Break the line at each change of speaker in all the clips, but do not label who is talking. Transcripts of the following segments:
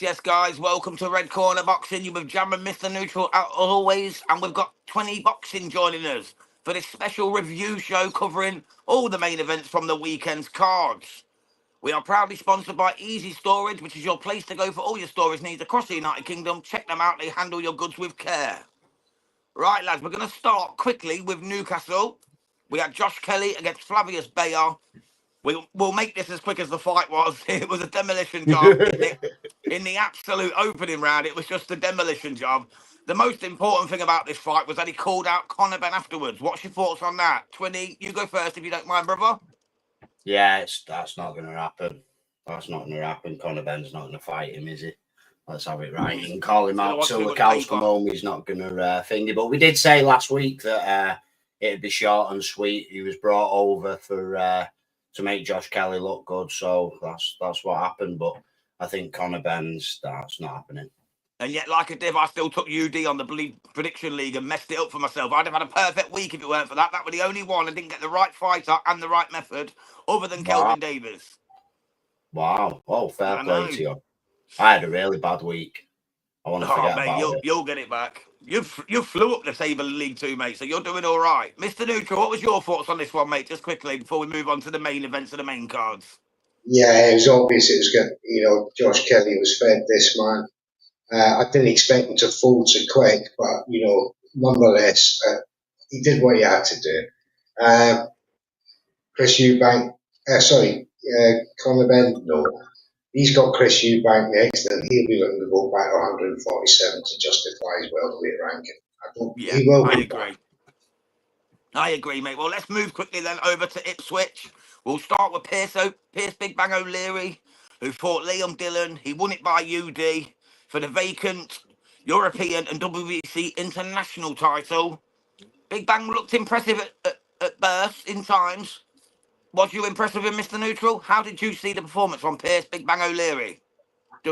Yes, guys. Welcome to Red Corner Boxing. You with Jam and Mr. Neutral as always, and we've got 20 Boxing joining us for this special review show covering all the main events from the weekend's cards. We are proudly sponsored by Easy Storage, which is your place to go for all your storage needs across the United Kingdom. Check them out. They handle your goods with care. Right, lads, we're going to start quickly with Newcastle. We had Josh Kelly against Flavius Bayer. We'll make this as quick as the fight was. It was a demolition job in the absolute opening round. It was just a demolition job. The most important thing about this fight was that he called out Conor Benn afterwards. What's your thoughts on that? Twinny, you go first if you don't mind, brother.
Yeah, that's not going to happen. That's not going to happen. Conor Benn's not going to fight him, is he? Let's have it right. You can call him out till the cows come home. He's not going to finger. But we did say last week that it'd be short and sweet. He was brought over for to make Josh Kelly look good. So that's what happened. But I think Conor Benn's, that's not happening.
And yet, like a div, I still took UD on the prediction league and messed it up for myself. I'd have had a perfect week if it weren't for that. That was the only one. I didn't get the right fighter and the right method other than Kelvin Davis.
Wow. Oh, fair play to you. I had a really bad week. I want to forget about it.
You'll get it back. You flew up the table in League 2, mate, so you're doing all right. Mr. Neutral, what was your thoughts on this one, mate, just quickly before we move on to the main events of the main cards?
Yeah, it was obvious it was good. Josh Kelly was fed this, man. I didn't expect him to fall so quick, but, nonetheless, he did what he had to do. Chris Eubank, Conor Benn, no. He's got Chris Eubank next, and he'll be looking to go back to 147 to justify his welterweight ranking.
I agree, mate. Well, let's move quickly then over to Ipswich. We'll start with Pierce Big Bang O'Leary, who fought Liam Dillon. He won it by UD for the vacant European and WBC international title. Big Bang looked impressive at bursts in times. Was you impressed with him, Mr. Neutral? How did you see the performance from Pierce Big Bang O'Leary?
I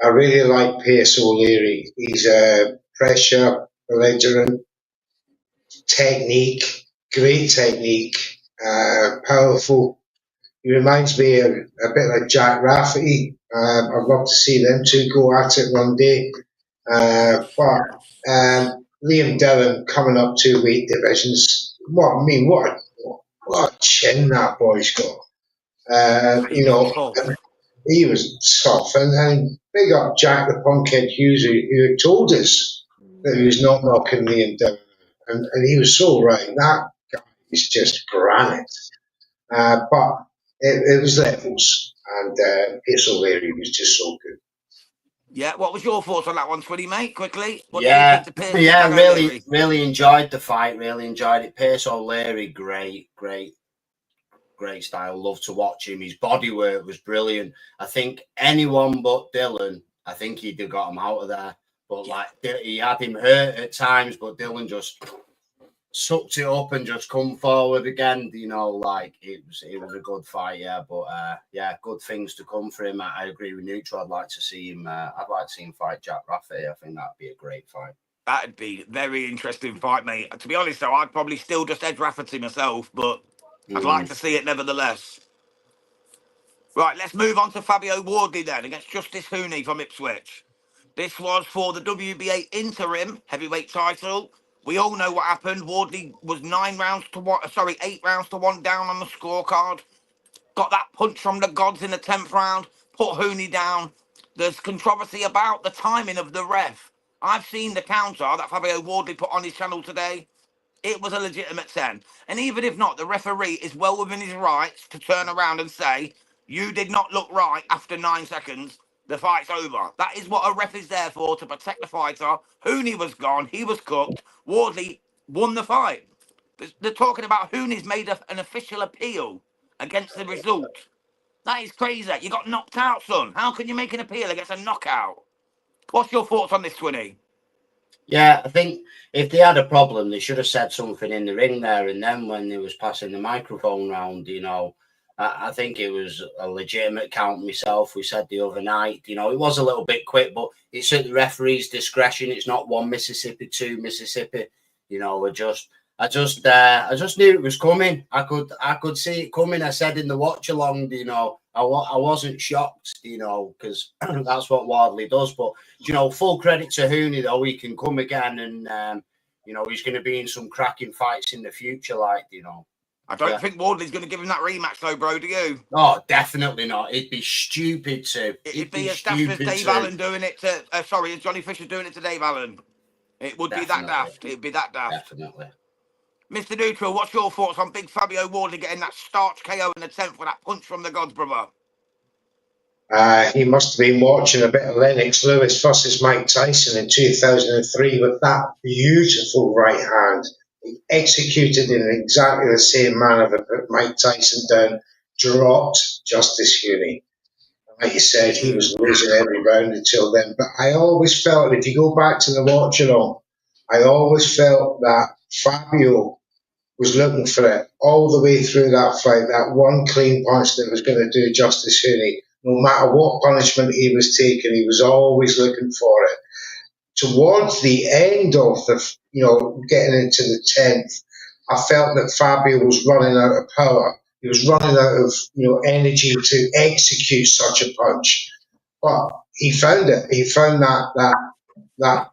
really like Pierce O'Leary. He's a pressure, belligerent, great technique, powerful. He reminds me a bit like Jack Rafferty. I'd love to see them two go at it one day. But Liam Dillon coming up 2 weight divisions. What a chin that boy's got. He was tough. And big up Jack the Punkhead Hughes, who told us that he was not knocking Liam Dillon. And he was so right. That guy is just granite. But it was levels. And Pierce O'Leary was just so good.
Yeah, what was your thoughts on that one, Twitty, mate? Quickly.
Really enjoyed the fight. Really enjoyed it. Pierce O'Leary, great style. Love to watch him. His body work was brilliant. I think anyone but Dillon, I think he'd have got him out of there. But he had him hurt at times, but Dillon just sucked it up and just come forward again. It was a good fight, yeah. But good things to come for him. I agree with Neutral. I'd like to see him fight Jack Rafferty. I think that'd be a great fight.
That'd be a very interesting fight, mate. To be honest, though, I'd probably still just edge Rafferty myself, but I'd like to see it nevertheless. Right, let's move on to Fabio Wardley then against Justice Hooney from Ipswich. This was for the WBA interim heavyweight title. We all know what happened. Wardley was 8 rounds to 1 down on the scorecard. Got that punch from the gods in the 10th round. Put Hooney down. There's controversy about the timing of the ref. I've seen the counter that Fabio Wardley put on his channel today. It was a legitimate 10. And even if not, the referee is well within his rights to turn around and say, you did not look right after 9 seconds. The fight's over. That is what a ref is there for, to protect the fighter. Hooney was gone. He was cooked. Wardley won the fight. They're talking about Hooney's made an official appeal against the result. That is crazy. You got knocked out, son. How can you make an appeal against a knockout? What's your thoughts on this, Twinny?
Yeah, I think if they had a problem, they should have said something in the ring there. And then when they was passing the microphone round, I think it was a legitimate count myself. We said the other night, it was a little bit quick, but it's at the referee's discretion. It's not 1 Mississippi, 2 Mississippi. I just knew it was coming. I could see it coming. I said in the watch along, I wasn't shocked, you know, because that's what Wardley does. But, you know, full credit to Hooney, though. He can come again and, you know, he's going to be in some cracking fights in the future, like, you know.
I don't think Wardley's going to give him that rematch, though, bro, do you?
Oh, definitely not. It'd be stupid to.
It'd be as daft as Dave Allen doing it to... as Johnny Fisher doing it to Dave Allen. It would be that daft. It'd be that daft.
Definitely.
Mr. Neutral, what's your thoughts on Big Fabio Wardley getting that starch KO in the 10th with that punch from the gods, brother?
He must have been watching a bit of Lennox Lewis versus Mike Tyson in 2003 with that beautiful right hand. He executed in exactly the same manner that put Mike Tyson down, dropped Justice Huey. Like you said, he was losing every round until then. But I always felt, if you go back to the watch along, I always felt that Fabio was looking for it all the way through that fight, that one clean punch that was going to do Justice Huey. No matter what punishment he was taking, he was always looking for it. Towards the end of the, getting into the 10th, I felt that Fabio was running out of power. He was running out of, energy to execute such a punch. But he found it. He found that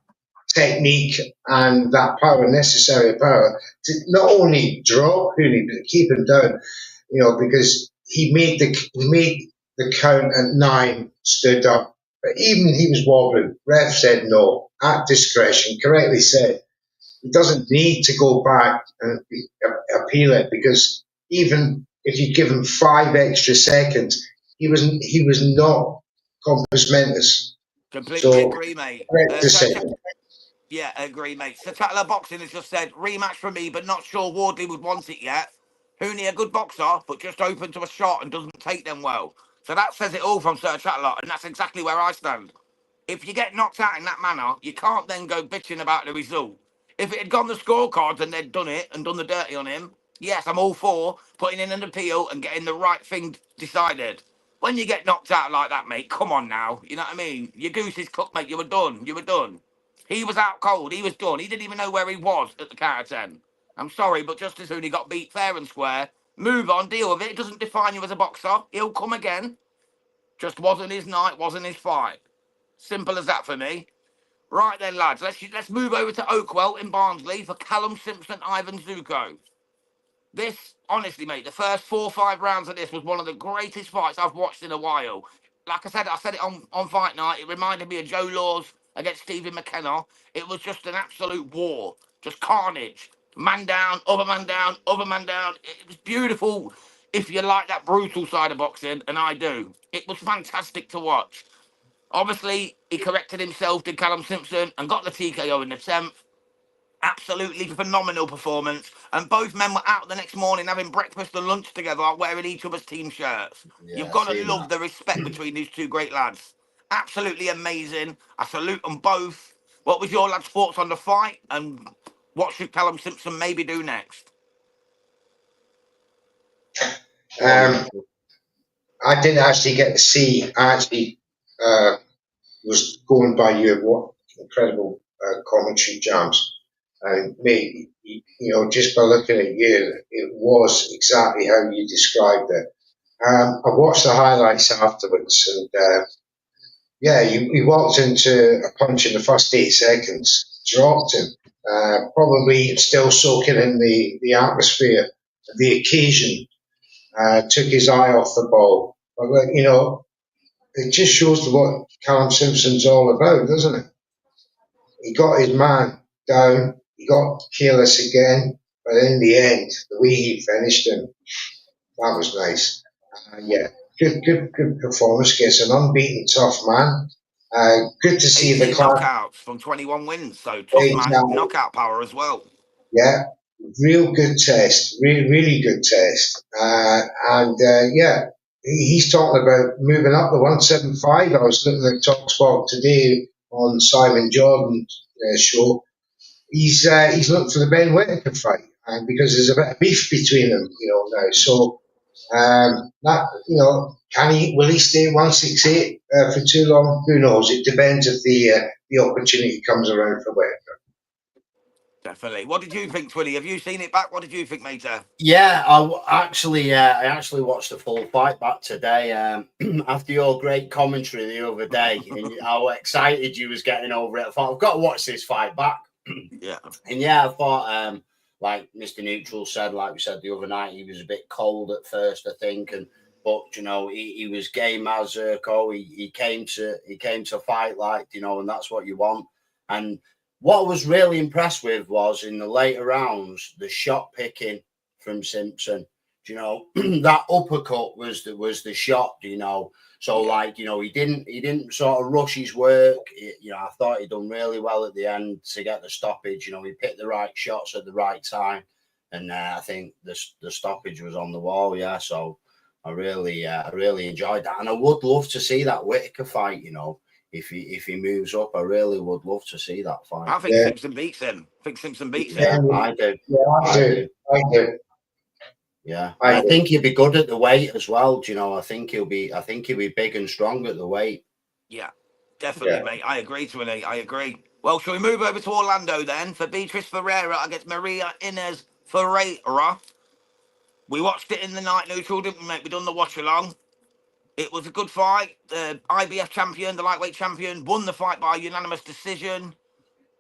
technique and that power, necessary power, to not only drop Hooney, but keep him down, because he made the count at 9, stood up. But even he was wobbling. Ref said no, at discretion, correctly said. He doesn't need to go back and appeal it, because even if you give him 5 extra seconds, he was not compos mentis.
Completely agree, mate.
Correct decision.
Yeah, agree, mate. So Tatler Boxing has just said, rematch for me, but not sure Wardley would want it yet. Hooney, a good boxer, but just open to a shot and doesn't take them well. So that says it all from Sir Chatler, and that's exactly where I stand. If you get knocked out in that manner, you can't then go bitching about the result. If it had gone the scorecards and they'd done it and done the dirty on him, yes, I'm all for putting in an appeal and getting the right thing decided. When you get knocked out like that, mate, come on now. You know what I mean? Your goose is cooked, mate. You were done. You were done. He was out cold. He was done. He didn't even know where he was at the count of 10. I'm sorry, but just as soon he got beat fair and square, move on, deal with it. It doesn't define you as a boxer. He'll come again. Just wasn't his night, wasn't his fight. Simple as that for me. Right then, lads, let's move over to Oakwell in Barnsley for Callum Simpson, Ivan Zuko. This, honestly, mate, the first 4 or 5 rounds of this was one of the greatest fights I've watched in a while. Like I said it on Fight Night. It reminded me of Joe Laws against Stephen McKenna. It was just an absolute war, just carnage. Man down, other man down, other man down. It was beautiful if you like that brutal side of boxing, and I do. It was fantastic to watch. Obviously, he corrected himself, did Callum Simpson, and got the TKO in the 10th. Absolutely phenomenal performance. And both men were out the next morning having breakfast and lunch together, wearing each other's team shirts.
Yeah,
you've got to love the respect between these two great lads. Absolutely amazing. I salute them both. What was your lads' thoughts on the fight, and what should Callum Simpson maybe do next?
I didn't actually get to see. I actually was going by you. What incredible commentary, Jams. And mate, just by looking at you, it was exactly how you described it. I watched the highlights afterwards, and he walked into a punch in the first 8 seconds, dropped him, probably still soaking in the atmosphere, the occasion, took his eye off the ball. But, it just shows what Callum Simpson's all about, doesn't it? He got his man down, he got careless again, but in the end, the way he finished him, that was nice. Good performance. Gets an unbeaten tough man. Good to see the
knockouts from 21 wins, so tough man, knockout power as well.
Yeah, real good test, really good test. He's talking about moving up the 175. I was looking at TalkSport today on Simon Jordan's show. He's looking for the Ben Whittaker fight, because there's a bit of beef between them, now. So will he stay 168 for too long? Who knows? It depends if the opportunity comes around for Whittaker.
Definitely. What did you think, Twilly? Have you seen it back? What did you think, mate?
Yeah, I actually watched the full fight back today. After your great commentary the other day, and how excited you was getting over it, I thought I've got to watch this fight back.
Yeah.
And yeah, I thought, like Mr. Neutral said, like we said the other night, he was a bit cold at first, I think, but you know, he was game as Zerko. He came to fight, like, you know, and that's what you want. And what I was really impressed with was in the later rounds, the shot picking from Simpson. You know, that uppercut was the shot, you know. So like, you know, he didn't sort of rush his work. You know, I thought he done really well at the end to get the stoppage. You know, he picked the right shots at the right time, and I think the stoppage was on the wall. Yeah, so I really enjoyed that, and I would love to see that Whitaker fight. You know, if he moves up, I really would love to see that fight.
I think Simpson beats him. I think Simpson beats him.
Yeah, I do.
Yeah, I do.
Yeah, I think he'll be good at the weight as well. Do you know? I think he'll be big and strong at the weight.
Yeah, definitely, mate. I agree, Twilly. I agree. Well, shall we move over to Orlando then for Beatrice Ferreira against Maria Inez Ferreira? We watched it in the night neutral, didn't we, mate? We done the watch along. It was a good fight. The IBF champion, the lightweight champion, won the fight by unanimous decision.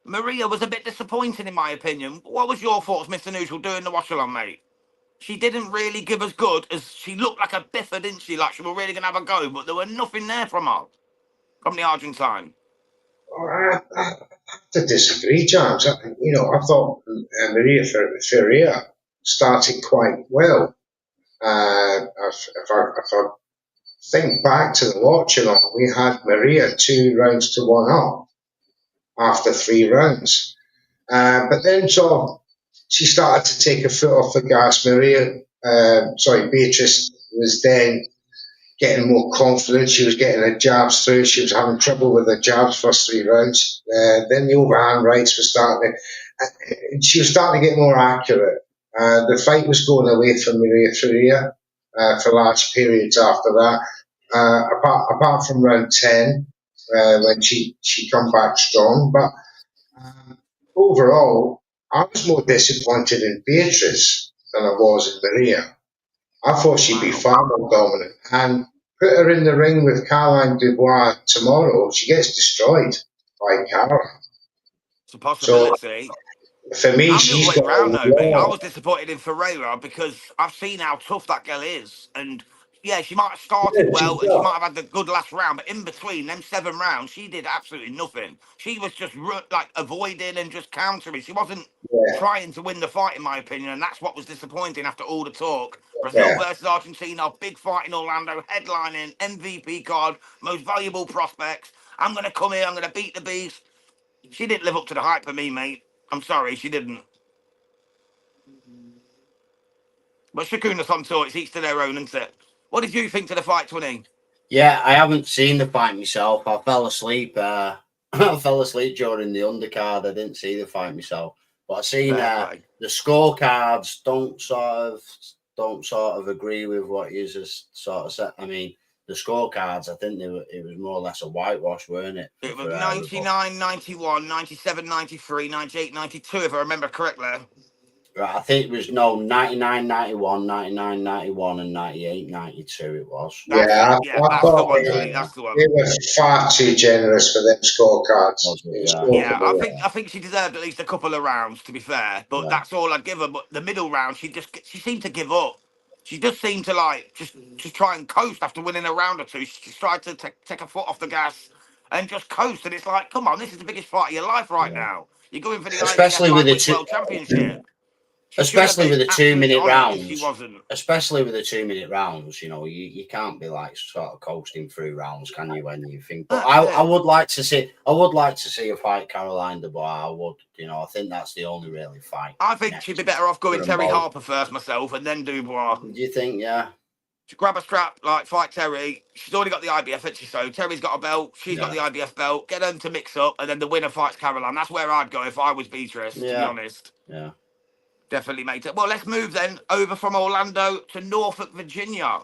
Maria was a bit disappointing, in my opinion. What was your thoughts, Mr. Neutral, doing the watch along, mate? She didn't really give us good, as she looked like a biffer, didn't she? Like she was really going to have a go, but there was nothing there from her, from the Argentine.
I have to disagree, James. You know, I thought Maria Ferreira started quite well. If I think back to the watch along, we had Maria 2 rounds to 1 up after 3 rounds. But then she started to take her foot off the gas. Beatrice was then getting more confident. She was getting her jabs through. She was having trouble with her jabs first 3 rounds. Then the overhand rights were starting. She was starting to get more accurate. The fight was going away from Maria Ferreira for large periods after that. Apart from round 10, when she come back strong. But overall, I was more disappointed in Beatrice than I was in Maria. I thought she'd be far more dominant. And put her in the ring with Caroline Dubois tomorrow, she gets destroyed by Caroline.
It's a possibility.
So, for me,
I'm the
she's
other way
got
round, though, mate. I was disappointed in Ferreira because I've seen how tough that girl is. And, yeah, she might have started well and she might have had the good last round, but in between them 7 rounds, she did absolutely nothing. She was just, like, avoiding and just countering. She wasn't trying to win the fight, in my opinion, and that's what was disappointing after all the talk. Brazil versus Argentina, big fight in Orlando, headlining, MVP card, most valuable prospects. I'm going to come here, I'm going to beat the beast. She didn't live up to the hype for me, mate. I'm sorry, she didn't. But Shakuna some sort, it's each to their own, isn't it? What did you think to the fight, Twinning?
Yeah, I haven't seen the fight myself. I fell asleep. I fell asleep during the undercard. I didn't see the fight myself, but I seen the scorecards. Don't sort of agree with what you just sort of said. I mean, the scorecards. I think it was more or less a whitewash, weren't it?
It was 99, 91, 97, 93, 98, 92, if I remember correctly.
Right, I think it was 99, 91, 99, 91, and 98, 92 it was.
That's
the one, Tony. That's the one.
It was far too generous for them scorecards.
I think she deserved at least a couple of rounds, to be fair. But that's all I'd give her. But the middle round, she seemed to give up. She just seemed to like just try and coast after winning a round or two. She tried to take her foot off the gas and just coast. And it's like, come on, this is the biggest fight of your life right now. You're going for the
especially with the
World Championship.
Especially with the 2-minute rounds.
She wasn't.
Especially with the 2-minute rounds, you know, you can't be like sort of coasting through rounds, can you? When you think, but I would like to see a fight, Caroline Dubois. I would, you know, I think that's the only really fight.
I think she'd be better off going Terry Harper first myself, and then Dubois.
Do you think? Yeah.
To grab a strap, like fight Terry. She's already got the IBF, hasn't she? So Terry's got a belt. She's got the IBF belt. Get them to mix up, and then the winner fights Caroline. That's where I'd go if I was Beatrice. To be honest.
Yeah.
Definitely, mate. Well, let's move then over from Orlando to Norfolk, Virginia.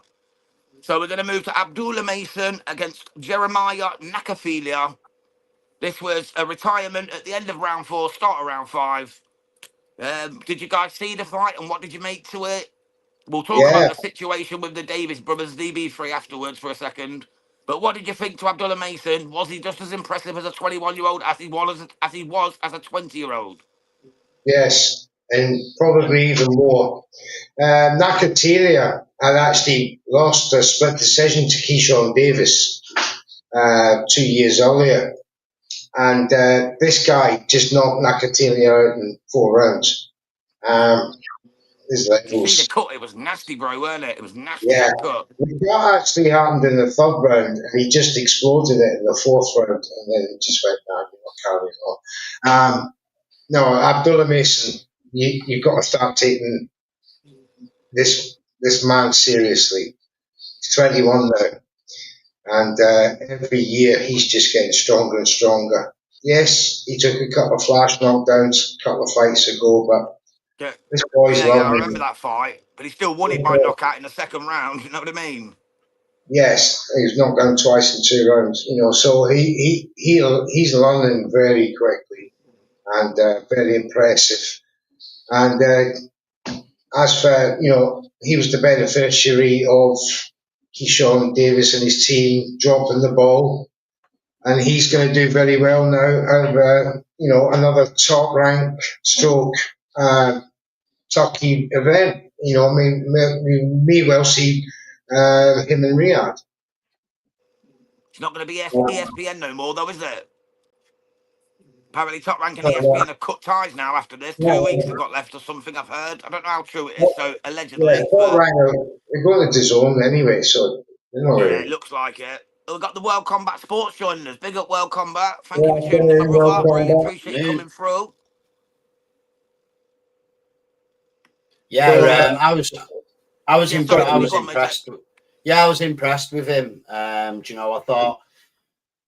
So we're going to move to Abdullah Mason against Jeremiah Nakafilia. This was a retirement at the end of round 4, start of round 5. Did you guys see the fight and what did you make to it? We'll talk
Yeah,
about the situation with the Davis brothers, DB3, afterwards for a second. But what did you think to Abdullah Mason? Was he just as impressive as a 21-year-old as he was as a 20-year-old?
yes, and probably even more. Nakateria had actually lost a split decision to Keyshawn Davis 2 years earlier. And this guy just knocked Nakateria out in 4 rounds. His
Did you see the
levels.
cut? It was nasty, bro, weren't it? It was nasty,
Yeah.
that cut.
What actually happened in the third round, and he just exploded it in the fourth round, and then it just went down, carrying on. No, Abdullah Mason, you've got to start taking this man seriously. He's 21 now, and every year he's just getting stronger and stronger. Yes, he took a couple of flash knockdowns a couple of fights ago, but
Yeah,
this boy's
yeah, I remember
learning.
that fight. But he still won it by knockout in the second round, you know what I mean?
Yes, he's knocked down twice in 2 rounds. So he's learning very quickly and very impressive. And as for he was the beneficiary of Keyshawn Davis and his team dropping the ball, and he's going to do very well now over another top rank stroke Turkey event. We may well see him in Riyadh.
It's not going to be ESPN no more, though, is it? Apparently, Top Rank and ESPN have cut ties now after this. 2 weeks they've got left or something, I've heard. I don't know how true it is, so
Yeah,
allegedly,
top
but
rank. They're going to DAZN anyway, so they're not
yeah, it
really.
looks like it. We've got the World Combat Sports joining us. Big up World Combat. Thank you
Yeah,
for tuning in, my brother. Really appreciate you
Yeah.
coming through.
Yeah, I was
Yeah, sorry,
I
you
was
go on, mate.
impressed. Yeah, I was impressed with him. I thought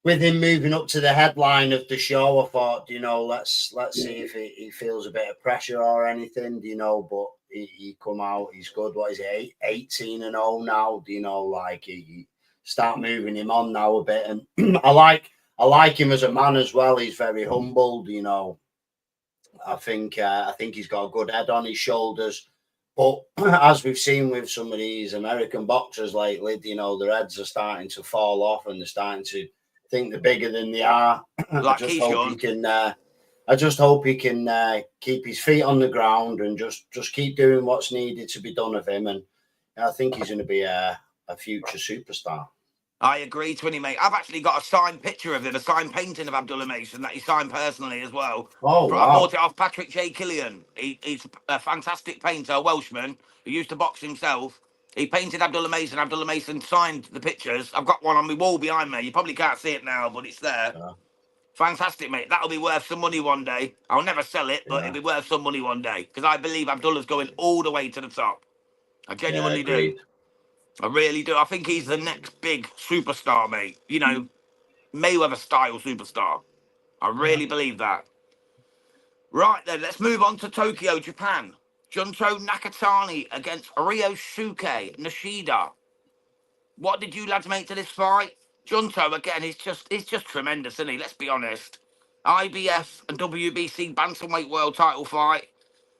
with him moving up to the headline of the show, I thought, let's see if he feels a bit of pressure or anything, but he come out, he's good. What is it, 18-0 now? He start moving him on now a bit, and I like him as a man as well. He's very humbled, I think he's got a good head on his shoulders. But as we've seen with some of these American boxers lately, their heads are starting to fall off and they're starting to think they're bigger than they are.
Like Keyshawn.
I just hope he can keep his feet on the ground and just keep doing what's needed to be done of him. And I think he's going to be a future superstar.
I agree, Twinny, mate. I've actually got a signed picture of him, a signed painting of Abdullah Mason that he signed personally as well.
Oh, wow.
I bought it off Patrick J. Killian. He's a fantastic painter, a Welshman who used to box himself. He painted Abdullah Mason. Abdullah Mason signed the pictures. I've got one on my wall behind me. You probably can't see it now, but it's there. Yeah. Fantastic, mate. That'll be worth some money one day. I'll never sell it, but it'll be worth some money one day because I believe Abdullah's going all the way to the top. I genuinely do. I really do. I think he's the next big superstar, mate. Mayweather style superstar. I really believe that. Right then, let's move on to Tokyo, Japan. Junto Nakatani against Ryosuke Nishida. What did you lads make to this fight? Junto, again, he's just tremendous, isn't he? Let's be honest. IBF and WBC bantamweight world title fight.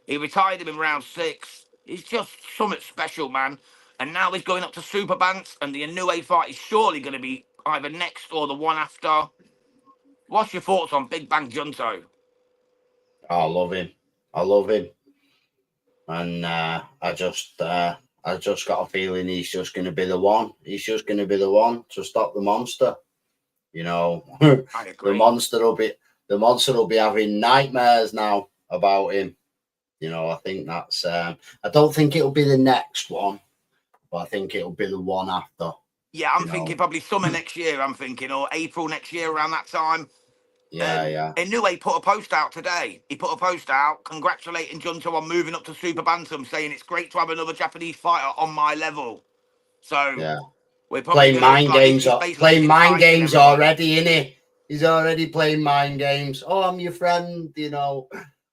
He retired him in round 6. He's just something special, man. And now he's going up to Super Banks, and the Inoue fight is surely going to be either next or the one after. What's your thoughts on Big Bang Junto?
I love him. And I just got a feeling he's just going to be the one. He's just going to be the one to stop the monster.
I agree.
the monster will be having nightmares now about him. I think that's. I don't think it'll be the next one, but I think it'll be the one after.
Yeah, I'm thinking probably summer next year. I'm thinking, or April next year around that time.
Yeah.
Inoue put a post out today. He put a post out congratulating Junto on moving up to Super Bantam, saying it's great to have another Japanese fighter on my level. So
yeah,
we're probably
playing mind games. Playing mind games already, innit? He's already playing mind games. Oh, I'm your friend.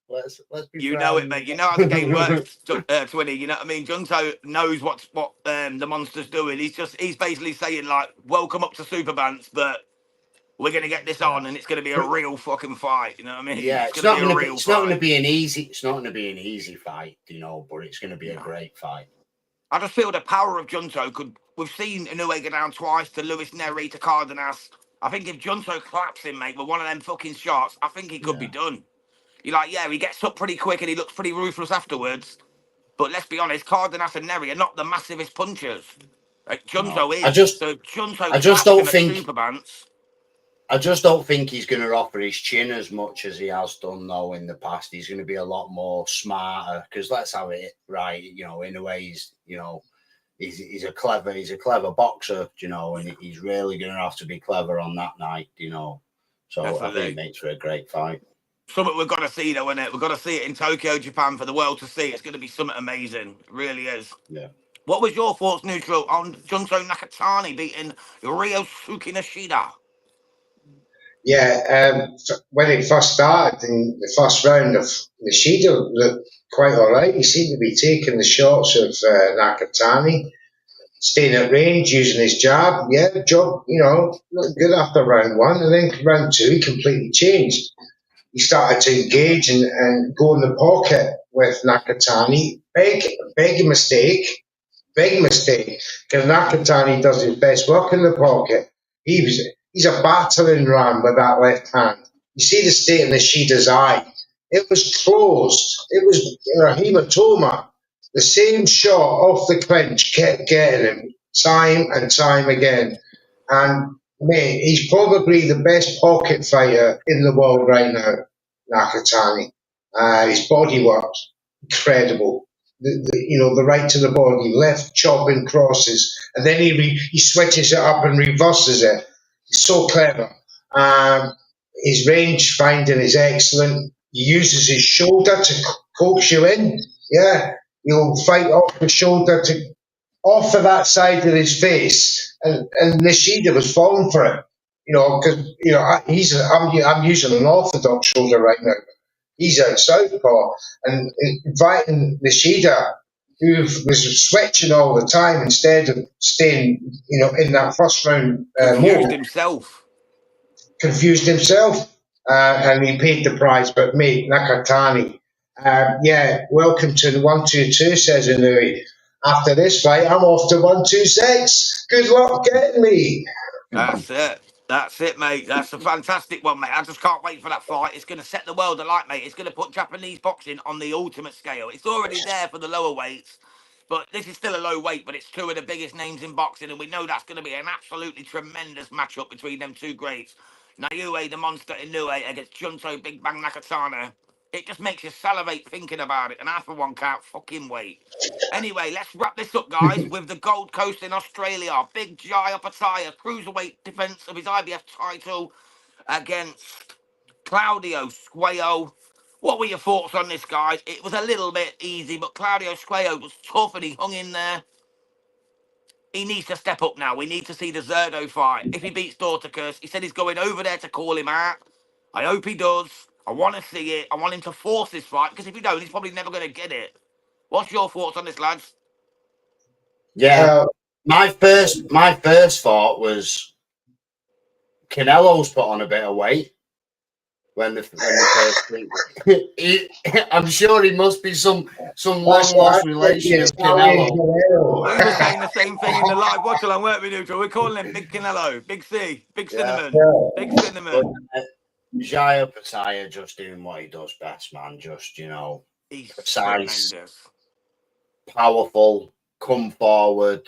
Let's be.
You know it, mate. You know how the game works, Twinny. You know what I mean? Junto knows what the monster's doing. He's basically saying like, welcome up to Super Bants, but we're going to get this on, and it's going to be a real fucking fight. You know what I mean?
Yeah,
it's going to be a real
it's
fight.
not going to be an easy. It's not going to be an easy fight, you know, but it's going to be a great fight.
I just feel the power of Junto could. We've seen Inoue go down twice to Lewis Neri to Cardenas. I think if Junto claps him, mate, with one of them fucking shots, I think he could be done. You're like, yeah, he gets up pretty quick and he looks pretty ruthless afterwards. But let's be honest, Cardenas and Neri are not the massivest punchers. Like Junto is. So Junto
I just don't think
Superbants.
I just don't think he's going to offer his chin as much as he has done, though, in the past. He's going to be a lot more smarter, because let's have it right. You know, in a way, he's a clever boxer, you know, and he's really going to have to be clever on that night, you know. So definitely. I think it makes for a great fight.
Something we've got to see, though, isn't it? We've got to see it in Tokyo, Japan, for the world to see. It's going to be something amazing. It really is.
Yeah.
What was your thoughts, Neutral, on Junto Nakatani beating Ryosuke Nishida?
Yeah, when it first started in the first round, of Nishida looked quite all right. He seemed to be taking the shots of Nakatani, staying at range, using his jab. Yeah, job, you know, looked good after round one. And then round two, he completely changed. He started to engage and go in the pocket with Nakatani. Big mistake. Because Nakatani does his best work in the pocket. He's a battering ram with that left hand. You see the state of Nishida's eye. It was closed. It was a hematoma. The same shot off the clinch kept getting him time and time again. And mate, he's probably the best pocket fighter in the world right now, Nakatani. His body work's incredible. The right to the body, left chopping crosses, and then he switches it up and reverses it. He's so clever. His range finding is excellent. He uses his shoulder to coax you in. Yeah, he'll fight off the shoulder to off of that side of his face, and Nishida was falling for it. You know, because I'm using an orthodox shoulder right now. He's out southpaw, and inviting Nishida, who was switching all the time instead of staying, in that first round. Confused himself, and he paid the price. But mate, Nakatani, welcome to the 122, says Inui. After this fight, I'm off to 126. Good luck getting me.
That's it, mate. That's a fantastic one, mate. I just can't wait for that fight. It's going to set the world alight, mate. It's going to put Japanese boxing on the ultimate scale. It's already there for the lower weights, but this is still a low weight, but it's two of the biggest names in boxing, and we know that's going to be an absolutely tremendous matchup between them two greats. Naoya, the monster Inoue, against Junto Big Bang Nakatani. It just makes you salivate thinking about it, and I, for one, can't fucking wait. Anyway, let's wrap this up, guys, with the Gold Coast in Australia. Big Jaya Pataya, cruiserweight defence of his IBF title against Claudio Squayo. What were your thoughts on this, guys? It was a little bit easy, but Claudio Squayo was tough and he hung in there. He needs to step up now. We need to see the Zerdo fight. If he beats Dorticus, he said he's going over there to call him out. I hope he does. I want to see it. I want him to force this fight, because if he don't, he's probably never going to get it. What's your thoughts on this, lads?
Yeah, my first thought was Canelo's put on a bit of weight when the first I'm sure he must be some long lost relation of Canelo.
We were saying the same thing in the live watch along, weren't we, Neutral? We're calling him Big Canelo, Big C, Big Cinnamon, Big Cinnamon.
Jaya Pataya just doing what he does best, man. Just,
he's
precise,
tremendous,
powerful, come forward.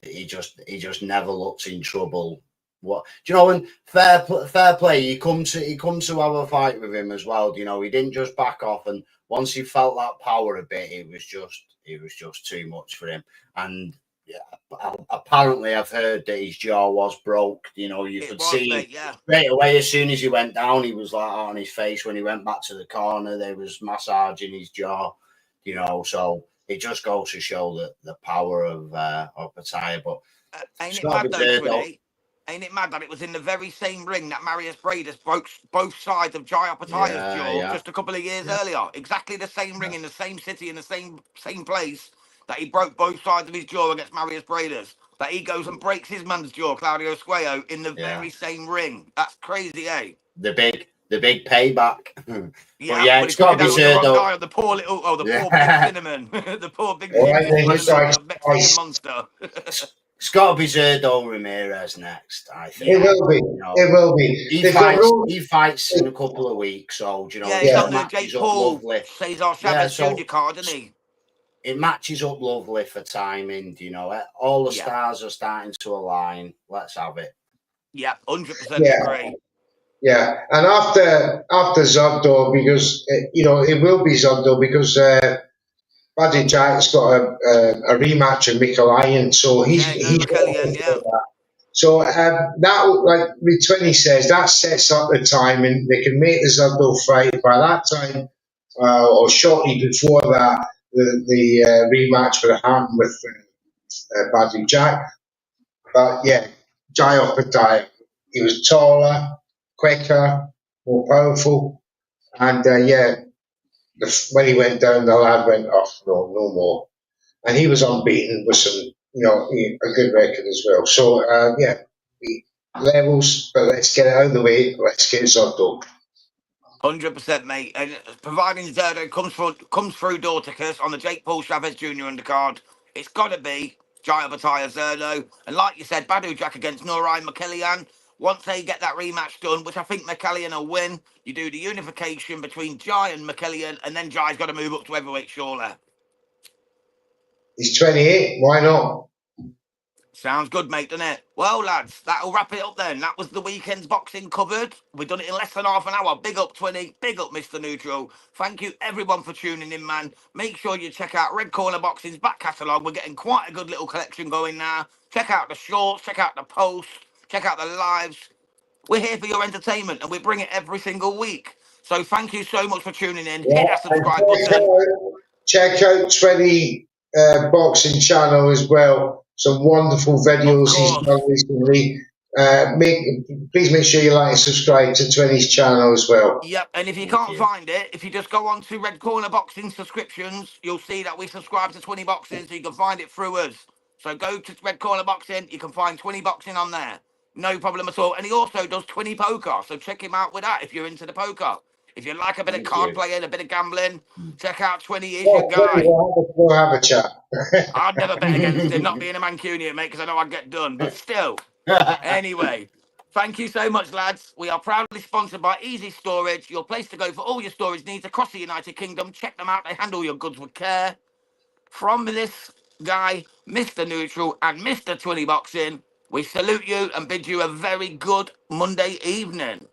He just never looks in trouble. What and fair play. He come to have a fight with him as well. He didn't just back off, and once he felt that power a bit, it was just too much for him. And apparently, I've heard that his jaw was broke. You could see straight away as soon as he went down, he was like on his face. When he went back to the corner, they was massaging his jaw. So it just goes to show that the power of Pataya. But
ain't it mad though, ain't it mad that it was in the very same ring that Marius Bredas broke both sides of Jaya Pataya's jaw just a couple of years earlier? Exactly the same ring in the same city in the same place that he broke both sides of his jaw against Marius Bredas. that he goes and breaks his man's jaw, Claudio Squeo, in the
Yeah.
very same ring. That's crazy, eh?
The big payback. But
Yeah,
yeah,
but he
it's
took
got
it
to be
out with the wrong
Zerdo.
guy, the poor little, the poor big
Yeah.
cinnamon, the poor big
All right, then,
cinnamon
it's
Mexican monster.
It's got to be Zerdo Ramirez next, I think.
It
Yeah.
will be.
You know,
It will be.
he
They've got
fights in a couple of weeks, so you know
Yeah,
it
he's
Yeah.
on the
matches
Jake
up
Paul,
lovely.
Cesar
Yeah,
Chavez
so
Jr. card, doesn't he?
it matches up lovely for timing. You know, all the
Yeah.
stars are starting to align. Let's have it.
Yeah, 100%
Yeah.
agree.
Yeah, and after Zogdo, because it will be Zogdo because Buddy Jack's got a rematch with Mikalayan, so
Yeah, no
he's got
McKellian, yeah.
that. So that, like Twenty says, that sets up the time, and they can make the Zogdo fight by that time, or shortly before that, the rematch would happen with Buddy Jack. But yeah, Jai Opadiah, he was taller, quicker, more powerful. And yeah, when he went down, the lad went off. No, no more. And he was unbeaten with some, a good record as well. So yeah, levels. But let's get it out of the way. Let's get Zotto.
100%, mate. And providing Zerdo comes through Dorticus on the Jake Paul Chavez Jr. undercard, it's got to be Jai Bataya Zerdo. And like you said, Badu Jack against Norine McKellian. Once they get that rematch done, which I think McKellian will win, you do the unification between Jai and McKellian, and then Jai's got to move up to heavyweight, surely.
He's 28. Why not?
Sounds good, mate, doesn't it? Well, lads, that'll wrap it up then. That was the weekend's boxing covered. We've done it in less than half an hour. Big up 20, big up Mr. Neutral. Thank you everyone for tuning in, man. Make sure you check out Red Corner Boxing's back catalogue. We're getting quite a good little collection going now. Check out the shorts, check out the posts, check out the lives. We're here for your entertainment and we bring it every single week. So thank you so much for tuning in.
Yeah,
Hit that
and
subscribe button.
check out 20 boxing channel as well. Some wonderful
Of
videos he's
course.
done recently. Please make sure you like and subscribe to 20's channel as well.
Yep, and if you
Thank
can't
you.
find it, if you just go on to Red Corner Boxing subscriptions, you'll see that we subscribe to 20 Boxing, so you can find it through us. So go to Red Corner Boxing, you can find 20 Boxing on there. No problem at all. And he also does 20 poker, so check him out with that if you're into the poker. If you like a bit of
Thank
card
you.
playing, a bit of gambling, check out 20 is your
Oh,
guy.
we'll have a chat.
I'd never bet against him, not being a Mancunian, mate, because I know I'd get done. But still, anyway, thank you so much, lads. We are proudly sponsored by Easy Storage, your place to go for all your storage needs across the United Kingdom. Check them out. They handle your goods with care. From this guy, Mr. Neutral and Mr. 20 Boxing, we salute you and bid you a very good Monday evening.